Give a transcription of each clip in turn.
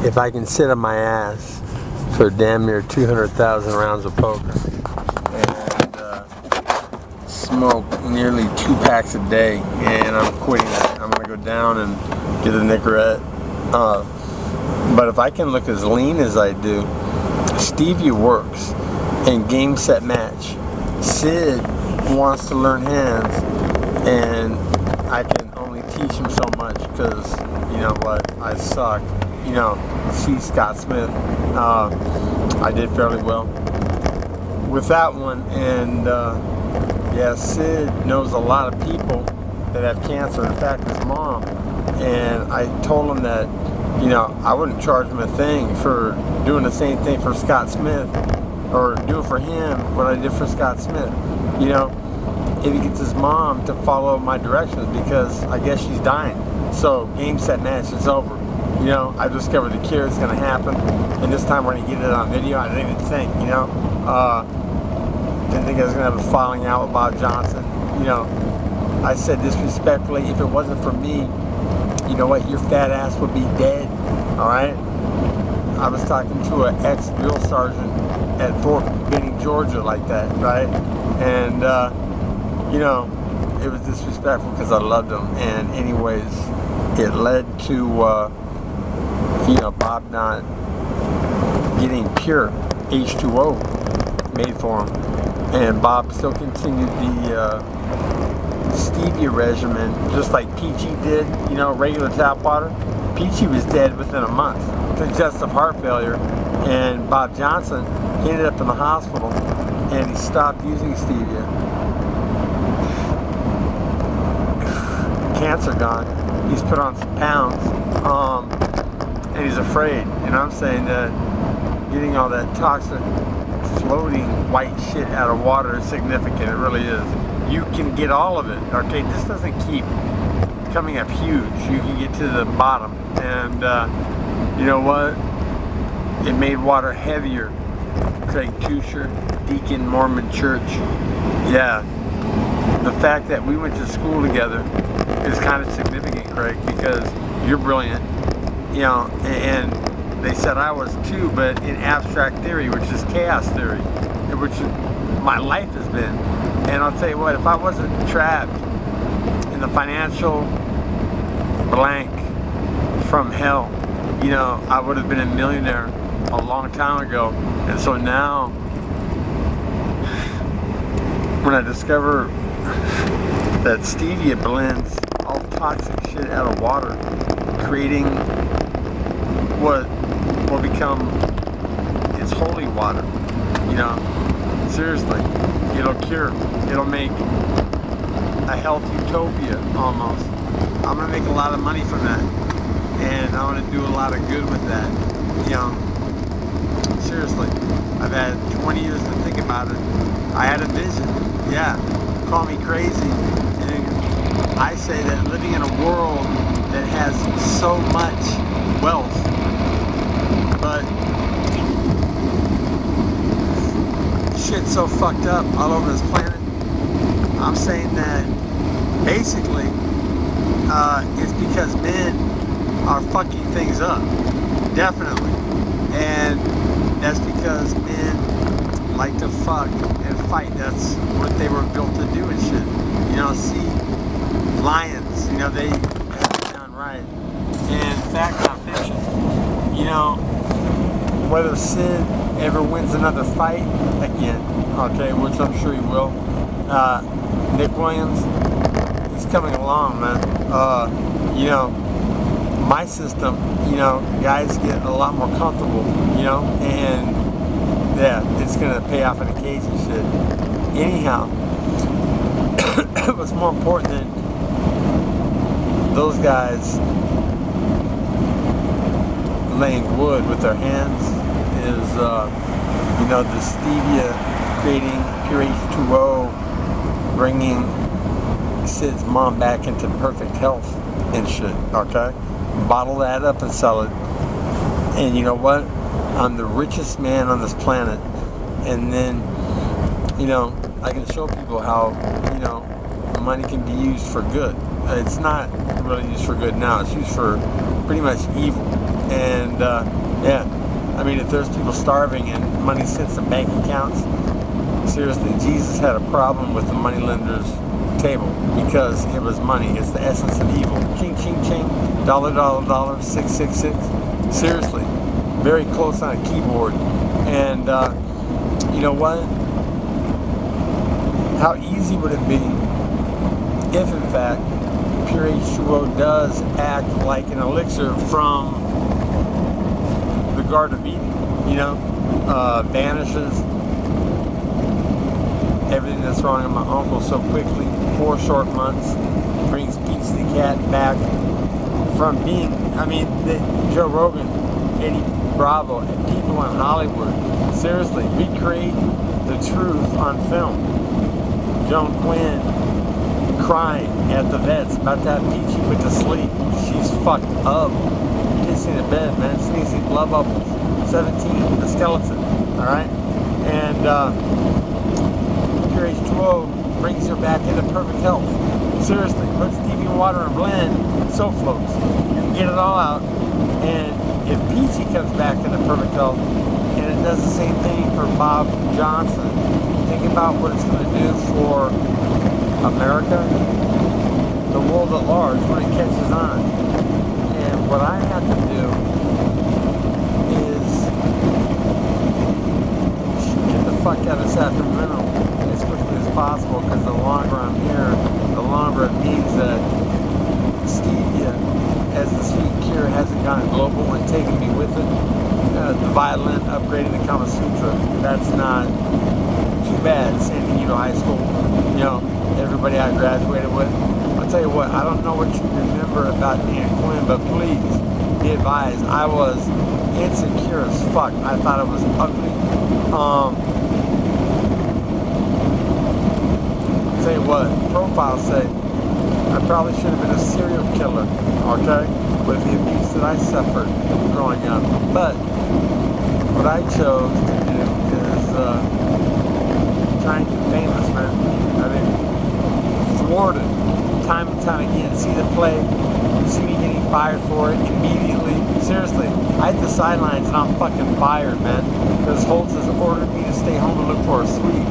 if I can sit on my ass for damn near 200,000 rounds of poker and smoke nearly 2 packs a day, and I'm quitting that. I'm gonna go down and get a Nicorette. But if I can look as lean as I do, stevia works. And game, set, match. Sid wants to learn hands, and I can only teach him so much because, you know what, I suck. You know, see Scott Smith. I did fairly well with that one, and yeah, Sid knows a lot of people that have cancer. In fact, his mom. And I told him that, you know, I wouldn't charge him a thing for doing the same thing for Scott Smith, or do it for him what I did for Scott Smith. You know, if he gets his mom to follow my directions, because I guess she's dying. So game, set, match, it's over. You know, I discovered the cure, it's gonna happen, and this time we're gonna get it on video. I didn't even think, you know, didn't think I was gonna have a falling out with Bob Johnson. You know, I said disrespectfully, if it wasn't for me, you know what, your fat ass would be dead. All right. I was talking to an ex-drill sergeant at Fort Benning, Georgia, like that, right? And you know, it was disrespectful because I loved him. And anyways, it led to you know, Bob not getting pure H2O made for him, and Bob still continued the stevia regimen, just like Peachy did. You know, regular tap water. Peachy was dead within a month with congestive heart failure, and Bob Johnson, he ended up in the hospital, and he stopped using stevia. Cancer gone. He's put on some pounds, and he's afraid. You know what I'm saying? That getting all that toxic floating white shit out of water is significant. It really is. You can get all of it. Okay, this doesn't keep coming up huge. You can get to the bottom, and you know what? It made water heavier. Craig Tusher, Deacon, Mormon Church. Yeah, the fact that we went to school together is kind of significant, Craig, because you're brilliant. You know, and they said I was too, but in abstract theory, which is chaos theory, which my life has been. And I'll tell you what, if I wasn't trapped in the financial blank from hell, you know, I would have been a millionaire a long time ago. And so now, when I discover that stevia blends all toxic shit out of water, creating what will become its holy water, you know, seriously, it'll cure, it'll make a health utopia almost. I'm gonna make a lot of money from that, and I want to do a lot of good with that, you know. Seriously, I've had 20 years to think about it. I had a vision. Yeah, call me crazy. And I say that living in a world that has so much wealth, but shit's so fucked up all over this planet. I'm saying that basically it's because men are fucking things up. Definitely. And that's because men like to fuck and fight. That's what they were built to do and shit. You know, see, lions, you know, they have it down right. And fact, not fiction. You know, whether Sid ever wins another fight again, okay, which I'm sure he will, Nick Williams, he's coming along, man. You know, my system, you know, guys get a lot more comfortable, you know, and yeah, it's gonna pay off in a cage and shit. Anyhow, what's more important than those guys laying wood with their hands is, you know, the stevia creating pure H2O, bringing Sid's mom back into perfect health and shit, okay? Bottle that up and sell it. And you know what? I'm the richest man on this planet. And then, you know, I can show people how, you know, money can be used for good. it's not really used for good now. It's used for pretty much evil. And yeah, I mean, if there's people starving and money sits in bank accounts, seriously, Jesus had a problem with the moneylender's table because it was money. It's the essence of evil. Ching, ching, ching, dollar, dollar, dollar, 666. Seriously, very close on a keyboard. And you know what? How easy would it be if, in fact, pure H2O does act like an elixir from the Garden of Eden? You know, vanishes everything that's wrong in my uncle so quickly, 4 short months, brings Peach the cat back from being, I mean, Joe Rogan, Eddie Bravo, and people in Hollywood, seriously, recreate the truth on film. Joan Quinn crying at the vets about that Peachy put to sleep. She's fucked up. Pissing in bed, man, sneezing blood bubbles. 17, a skeleton, alright? And pure H2O brings her back into perfect health. Seriously, put stevia water and blend, so floats. You can get it all out. And if Peachy comes back into perfect health, and it does the same thing for Bob Johnson, think about what it's going to do for America, the world at large, when it catches on. And what I have to do is get the fuck out of Sacramento as quickly as possible, because the longer I'm here, the longer it means that stevia, as the sweet cure, hasn't gone global and taken me with it. The violin, upgrading the Kama Sutra, that's not too bad. San Diego High School, you know, everybody I graduated with. I'll tell you what, I don't know what you remember about Dan Quinn, but please be advised, I was insecure as fuck. I thought it was ugly. I'll tell you what, profiles say I probably should have been a serial killer, okay, with the abuse that I suffered growing up. But what I chose to do is try and get famous, man. I mean, thwarted time and time again. See the play, see me getting fired for it immediately. Seriously, I hit the sidelines and I'm fucking fired, man. Because Holtz has ordered me to stay home and look for a suite.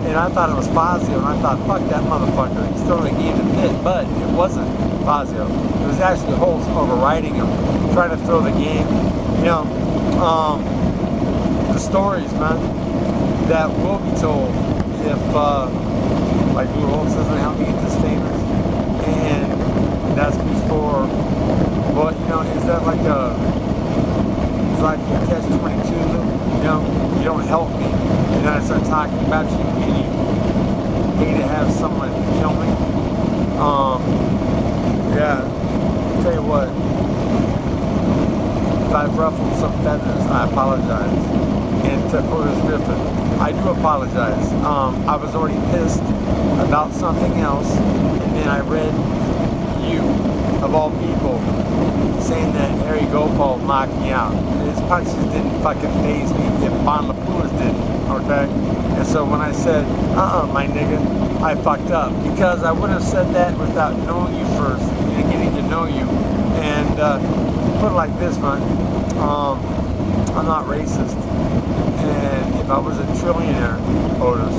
And I thought it was Fazio, and I thought, fuck that motherfucker. He's throwing the game to pit. But it wasn't Fazio. It was actually Holtz overriding him, trying to throw the game. You know, the stories, man, that will be told if, like Lou Holtz says, help me get this famous. And that's before, well, you know, is that like a, it's like a catch-22, you know, you don't help me, and then I start talking about you, and you pay to have someone kill me. Yeah, I'll tell you what, if I've ruffled some feathers, I apologize. And to Otis Griffin, I do apologize. I was already pissed about something else, and then I read you, of all people, saying that Harry Gopal knocked me out. His punches didn't fucking faze me if Bon LaPoulas didn't, okay? And so when I said, my nigga, I fucked up, because I would have said that without knowing you first, and getting to know you. And put it like this, man, I'm not racist. And if I was a trillionaire, Otis,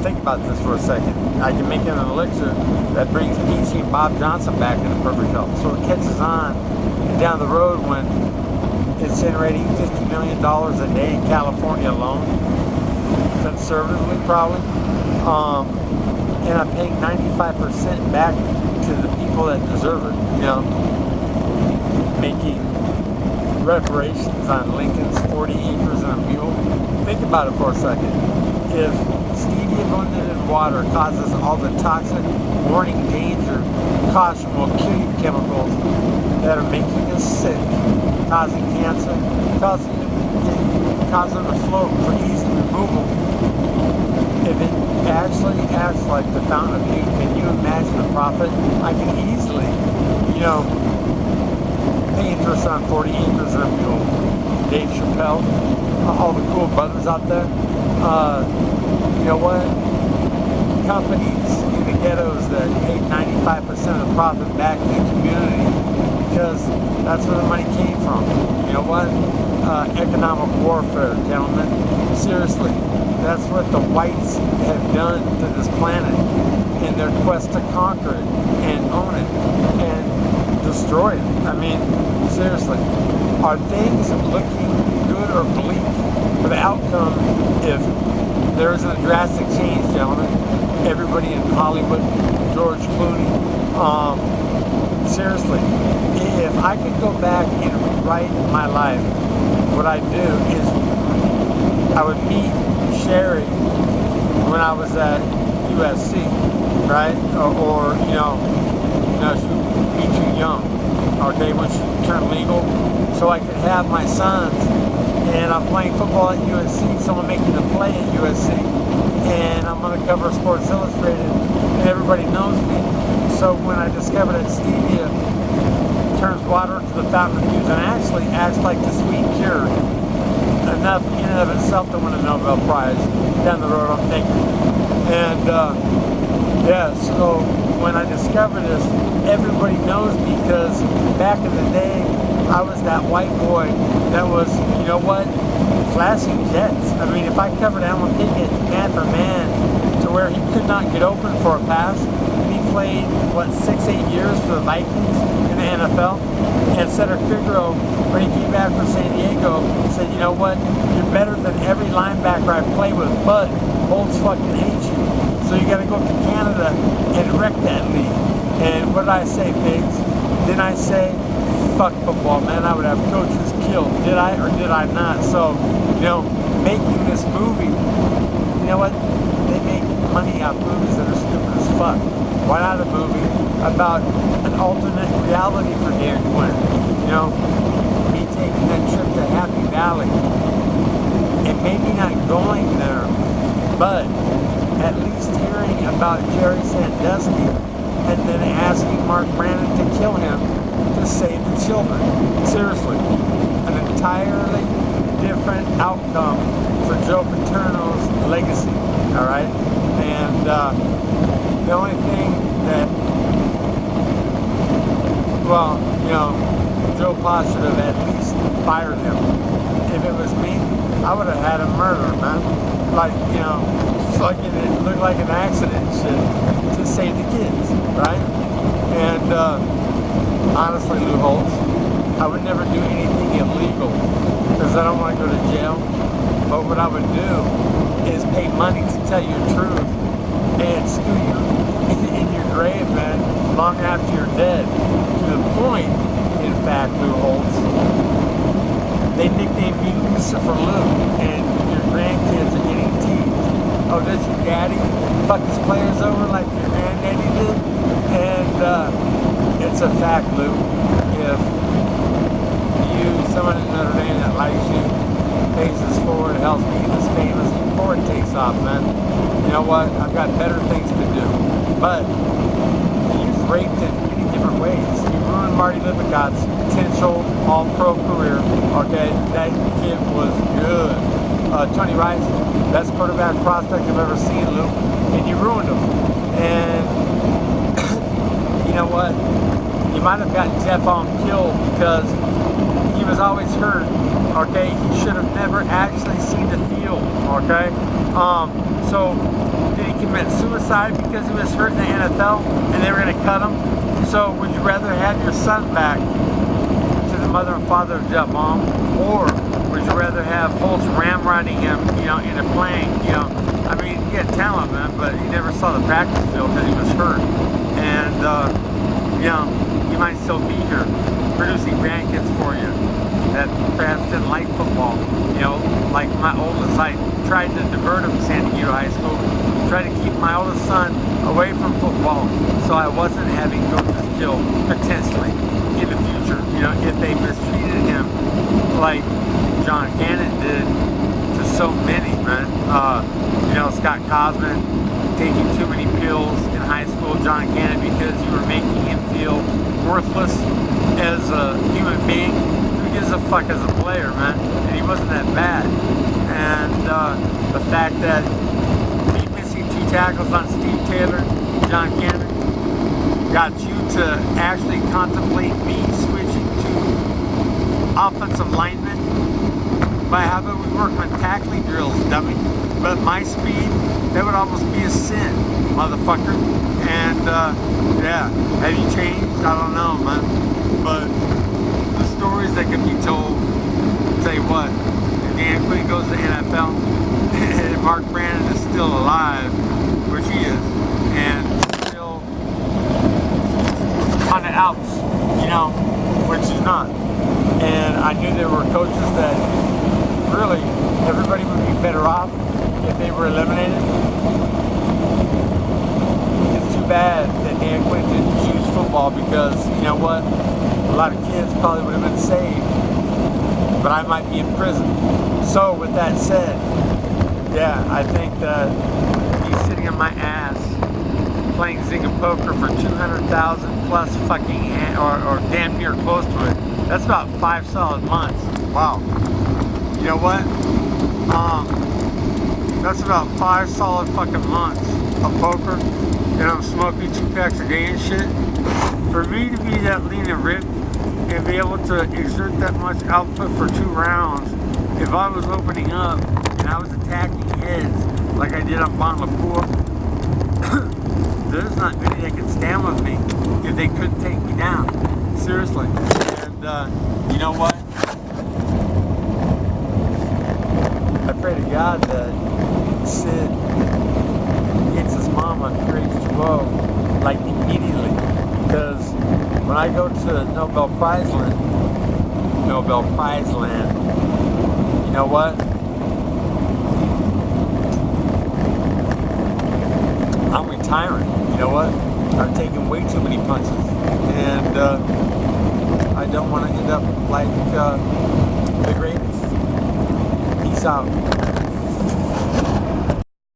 think about this for a second. I can make it an elixir that brings Peachy and Bob Johnson back into perfect health. So it catches on, and down the road when it's generating $50 million a day in California alone, conservatively probably, and I'm paying 95% back to the people that deserve it, you know, making reparations on Lincoln's 40 acres and a mule. Think about it for a second. If stevia blended in water causes all the toxic, warning, danger, caution, will kill you chemicals that are making us sick, causing cancer, causing the float for easy removal, if it actually acts like the fountain of youth, can you imagine the profit? I can easily, you know, pay interest on 40 acres and a mule. Dave Chappelle, all the cool brothers out there. You know what? Companies in the ghettos that paid 95% of the profit back to the community because that's where the money came from. You know what? Economic warfare, gentlemen. Seriously, that's what the whites have done to this planet in their quest to conquer it and own it and destroy it. I mean, seriously, are things looking good or bleak for the outcome if there isn't a drastic change, gentlemen? Everybody in Hollywood, George Clooney, seriously, if I could go back and rewrite my life, what I'd do is I would meet Sherry when I was at USC, right? Or you know, she would be too young, okay, when she turned legal, so I could have my sons. And I'm playing football at USC, so I'm making a play at USC, and I'm on the cover of Sports Illustrated, and everybody knows me. So when I discovered that stevia turns water into the fountain of youth and actually acts like the sweet cure, enough in and of itself to win a Nobel Prize down the road, I'm thinking. And yeah, so when I discovered this, everybody knows me because back in the day, I was that white boy that was, you know what, flashing jets. I mean, if I covered Alan Pickett man for man to where he could not get open for a pass, and he played, what, 6-8 years for the Vikings in the NFL, and Cedric Figueroa, when he came back from San Diego, said, you know what, you're better than every linebacker I play with, but Bolts fucking hate you. So you got to go to Canada and wreck that league. And what did I say, pigs? Didn't I say, fuck football, man, I would have coaches killed. Did I or did I not? So, you know, making this movie, you know what? They make money out of movies that are stupid as fuck. Why not a movie about an alternate reality for Dan Quinn? You know, me taking that trip to Happy Valley and maybe not going there, but at least hearing about Jerry Sandusky and then asking Mark Brannon to kill him to save the children. Seriously, an entirely different outcome for Joe Paterno's legacy, all right? And the only thing that, well, you know, Joe Pa should have at least fired him. If it was me, I would have had him murdered, man. Like, you know, fucking it looked like an accident and shit to save the kids, right? And honestly, Lou Holtz, I would never do anything illegal because I don't want to go to jail. But what I would do is pay money to tell you the truth and stew you in your grave, man, long after you're dead. To the point, in fact, Lou Holtz, they nicknamed me Lucifer Lou, and your grandkids are getting teased. Oh, does your daddy fuck his players over like your granddaddy did? And it's a fact, Lou. If someone in Notre Dame that likes you, faces forward, helps me get this famous before it takes off, man. You know what? I've got better things to do. But you've raped in many different ways. You ruined Marty Lippicott's potential all-pro career. Okay, that kid was good. Tony Rice, best quarterback prospect I've ever seen, Lou. And you ruined him. And you know what? You might have gotten Jeff on killed because he was always hurt, okay? He should have never actually seen the field, okay? So did he commit suicide because he was hurt in the NFL and they were going to cut him? So would you rather have your son back to the mother and father of Jeff Baum, or would you rather have Holtz ramrodding him, you know, in a plane, you know? I mean, he had talent, man, but he never saw the practice field because he was hurt. And, you know, you might still be here producing grandkids for you that perhaps didn't like football. You know, like my oldest, I tried to divert him to San Diego High School, tried to keep my oldest son away from football so I wasn't having coaches killed potentially in the future, you know, if they mistreated him like John Cannon did to so many, man. You know, Scott Cosman taking too many pills in high school, John Cannon, because you were making him feel worthless as a human being. Who gives a fuck as a player, man? And he wasn't that bad. And the fact that me missing 2 tackles on Steve Taylor John Cannon, got you to actually contemplate me switching to offensive lineman? But how about we work on tackling drills, dummy? But my speed, that would almost be a sin, motherfucker. And yeah, have you changed? I don't know, man. But the stories that can be told, I'll tell you what, if Dan Quinn goes to the NFL, and Mark Brandon is still alive, which he is, and still on the outs, you know, which he's not. And I knew there were coaches that really everybody would be better off if they were eliminated. It's too bad that Dan Quinn didn't choose football, because you know what? A lot of kids probably would have been saved, but I might be in prison. So with that said, yeah, I think that he's sitting on my ass playing Zynga poker for 200,000 plus fucking, or damn near close to it. That's about 5 solid months. Wow. You know what? That's about 5 solid fucking months of poker, and I'm smoking 2 packs a day and shit. For me to be that lean and ripped and be able to exert that much output for 2 rounds, if I was opening up and I was attacking heads like I did on Bon Lapour, there's not many that can stand with me if they couldn't take me down. Seriously. And you know what? I pray to God that Sid hits his mom on 3H2O like immediately, because when I go to Nobel Prize land, you know what? I'm retiring. You know what? I'm taking way too many punches, and I don't want to end up like the greatest. Peace out.